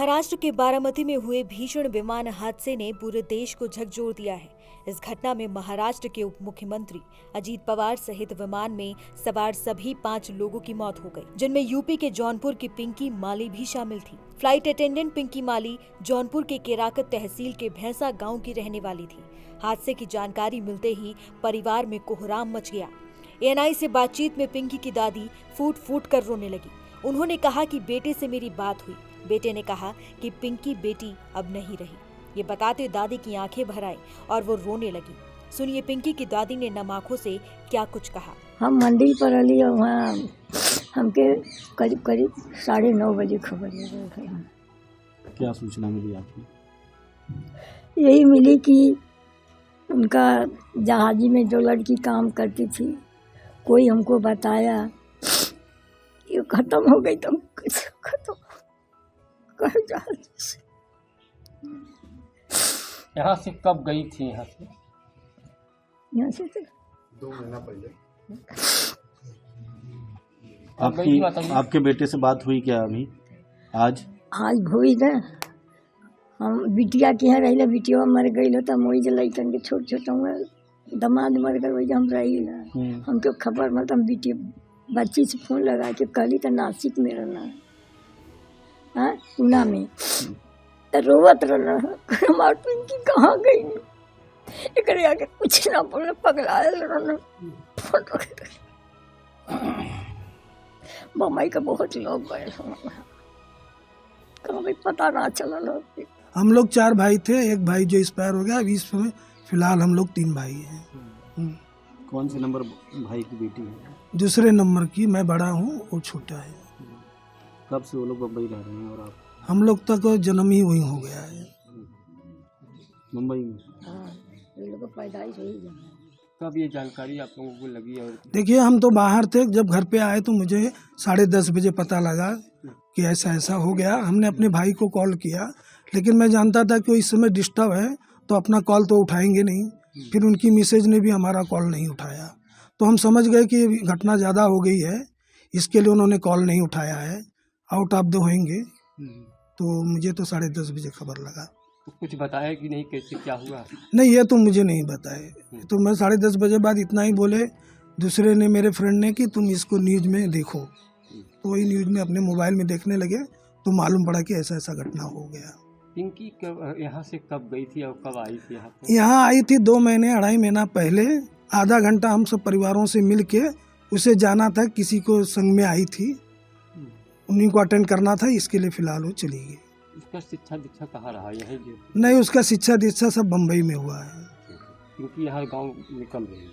महाराष्ट्र के बारामती में हुए भीषण विमान हादसे ने पूरे देश को झकझोर दिया है। इस घटना में महाराष्ट्र के उप मुख्यमंत्री अजीत पवार सहित विमान में सवार सभी 5 लोगों की मौत हो गई, जिनमें यूपी के जौनपुर की पिंकी माली भी शामिल थी। फ्लाइट अटेंडेंट पिंकी माली जौनपुर के केराकत तहसील के भैंसा गाँव की रहने वाली थी। हादसे की जानकारी मिलते ही परिवार में कोहराम मच गया। ANI से बातचीत में पिंकी की दादी फूट फूट कर रोने लगी। उन्होंने कहा कि बेटे से मेरी बात हुई। बेटे ने कहा कि पिंकी बेटी अब नहीं रही। ये बताते दादी की आंखें भर आई और वो रोने लगी। सुनिए पिंकी की दादी ने नम आंखों से क्या कुछ कहा। हम मंदिर पर अली और वहाँ हमके करीब 9:30 बजे खबर लगी। क्या सूचना मिली आपको? यही मिली कि उनका जहाजी में जो लड़की काम करती थी, कोई हमको बताया ये खत्म हो गई। तो कैसे खत्म यहाँ से कब गई थी? यहाँ से 2 महीना पहले। आपकी आपके बेटे से बात हुई क्या अभी? आज हुई ना। हम बिटिया के यहाँ रही, बिटिया मर गई तो मोई लैकन के छोट हुआ दमाद मर गए, वही हम रही ना। हमको खबर मतलब बिटिया बच्ची से फोन लगा के कहली तो नासिक में रहना, हाँ पूना में, तो रोवत रहना हमार पिंकी कहाँ गई। एक आगे कुछ ना बोले, पगलाए रहना। फोटो बम्बई का बहुत लोग गए, कभी पता ना चला लोग। हम लोग 4 भाई थे, एक भाई जो एक्सपायर हो गया। अभी इस समय फिलहाल हम लोग 3 भाई हैं। कौन से नंबर भाई की बेटी है? दूसरे नंबर की। मैं बड़ा हूँ, वो छोटा है। कब से वो लोग मुंबई रह रहे हैं और आप? हम लोग तक जन्म ही वही हो गया है, मुंबई में। ये लोग पैदाइश हुई। कब ये जानकारी आप लोगों को लगी? और देखिए हम तो बाहर थे, जब घर पे आए तो मुझे 10:30 बजे पता लगा कि ऐसा ऐसा हो गया। हमने अपने भाई को कॉल किया, लेकिन मैं जानता था कि वो इस समय डिस्टर्ब है तो अपना कॉल तो उठाएंगे नहीं। फिर उनकी मिसेज ने भी हमारा कॉल नहीं उठाया, तो हम समझ गए कि घटना ज़्यादा हो गई है, इसके लिए उन्होंने कॉल नहीं उठाया है। आउट ऑफ द होंगे, तो मुझे तो 10:30 बजे खबर लगा। तो कुछ बताया कि नहीं, कैसे क्या हुआ? नहीं, ये तो मुझे नहीं बताए। तो मैं 10:30 बजे बाद इतना ही बोले, दूसरे ने, मेरे फ्रेंड ने, कि तुम इसको न्यूज़ में देखो। तो वही न्यूज़ में अपने मोबाइल में देखने लगे तो मालूम पड़ा कि ऐसा ऐसा घटना हो गया। पिंकी यहाँ से कब गई थी और कब आई थी यहाँ पे? यहाँ आई थी 2 महीने 2.5 महीना पहले। आधा घंटा हम सब परिवारों से मिल के उसे जाना था, किसी को संग में आई थी, उन्हीं को अटेंड करना था, इसके लिए फिलहाल वो चली गई। उसका शिक्षा दीक्षा कहाँ रहा? यही जो नहीं, उसका शिक्षा दीक्षा सब बम्बई में हुआ है। क्योंकि यहाँ गांव में कम रही है।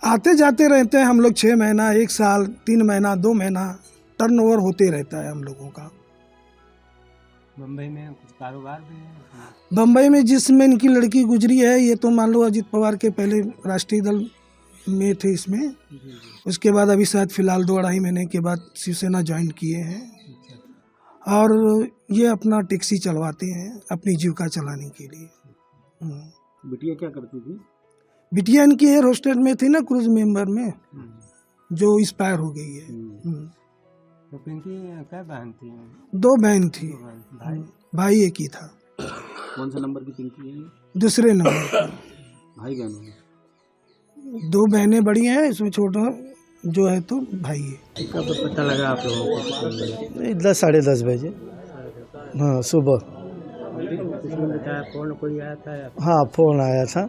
आते जाते रहते हैं हम लोग, 6 महीना, 1 साल, 3 महीना, 2 महीना टर्नओवर होते रहता है हम लोगों का। मुंबई में कुछ कारोबार भी है? बम्बई में जिसमें इनकी लड़की गुजरी है, ये तो मान लो अजीत पवार के पहले राष्ट्रीय दल में थे इसमें। उसके बाद अभी शायद फिलहाल 2-2.5 महीने के बाद शिवसेना ज्वाइन किए हैं। और ये अपना टैक्सी चलवाते हैं अपनी जीविका चलाने के लिए। बिटिया क्या करती थी? बिटिया इनकी एयर होस्टेस में थी ना, क्रूज मेंबर में, जो एक्सपायर हो गई है। तो पिंकी क्या बहन थी? 2 बहन थी, भाई एक ही था। कौन सा नंबर की पिंकी है? दूसरे नंबर पर। भाई बहन है? 2 बहनें बड़ी हैं, इसमें छोटा जो है तो भाई है। कब पता लगा आप लोगों को? 10 साढ़े 10 बजे, हाँ सुबह। किसने बताया? फोन कोई आया था? हाँ फोन आया था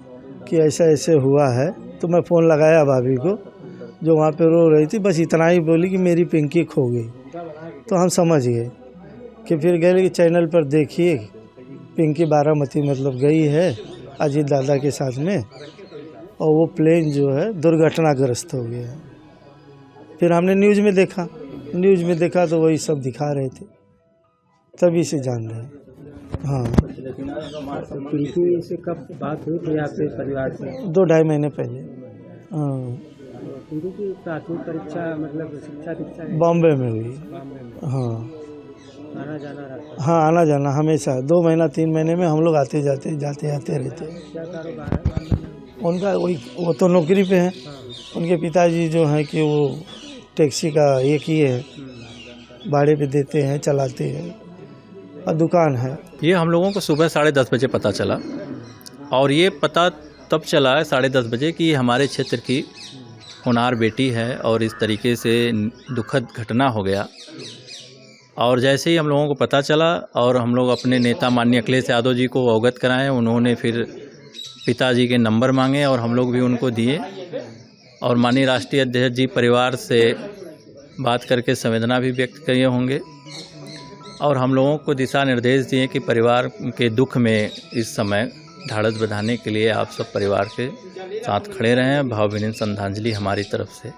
कि ऐसा ऐसे हुआ है, तो मैं फ़ोन लगाया भाभी को जो वहाँ पे रो रही थी। बस इतना ही बोली कि मेरी पिंकी खो गई। तो हम समझ गए कि फिर गए कि चैनल पर देखिए पिंकी बारामती मतलब गई है अजीत दादा के साथ में, और वो प्लेन जो है दुर्घटनाग्रस्त हो गया है। फिर हमने न्यूज़ में देखा तो वही सब दिखा रहे थे, तभी से जान रहे हैं। हाँ, पिंकी से कब बात हुई थी आपके परिवार से? 2-2.5 महीने पहले। हाँ, पिंकी की प्राथमिक परीक्षा मतलब शिक्षा दीक्षा बॉम्बे में हुई। हाँ, आना जाना रहता? हाँ आना जाना हमेशा। 2 महीना 3 महीने में हम लोग आते आते रहते। क्या कारोबार है उनका? वो तो नौकरी पे हैं। उनके पिताजी जो हैं कि वो टैक्सी का ये किए हैं, भाड़े पे देते हैं, चलाते हैं। और दुकान है। ये हम लोगों को सुबह 10:30 बजे पता चला, और ये पता तब चला 10:30 बजे कि हमारे क्षेत्र की होनहार बेटी है और इस तरीके से दुखद घटना हो गया। और जैसे ही हम लोगों को पता चला और हम लोग अपने नेता माननीय अखिलेश यादव जी को अवगत कराएं, उन्होंने फिर पिताजी के नंबर मांगे और हम लोग भी उनको दिए, और माननीय राष्ट्रीय अध्यक्ष जी परिवार से बात करके संवेदना भी व्यक्त किए होंगे, और हम लोगों को दिशा निर्देश दिए कि परिवार के दुख में इस समय ढाढ़स बंधाने के लिए आप सब परिवार के साथ खड़े रहें। भावभीनी श्रद्धांजलि हमारी तरफ से।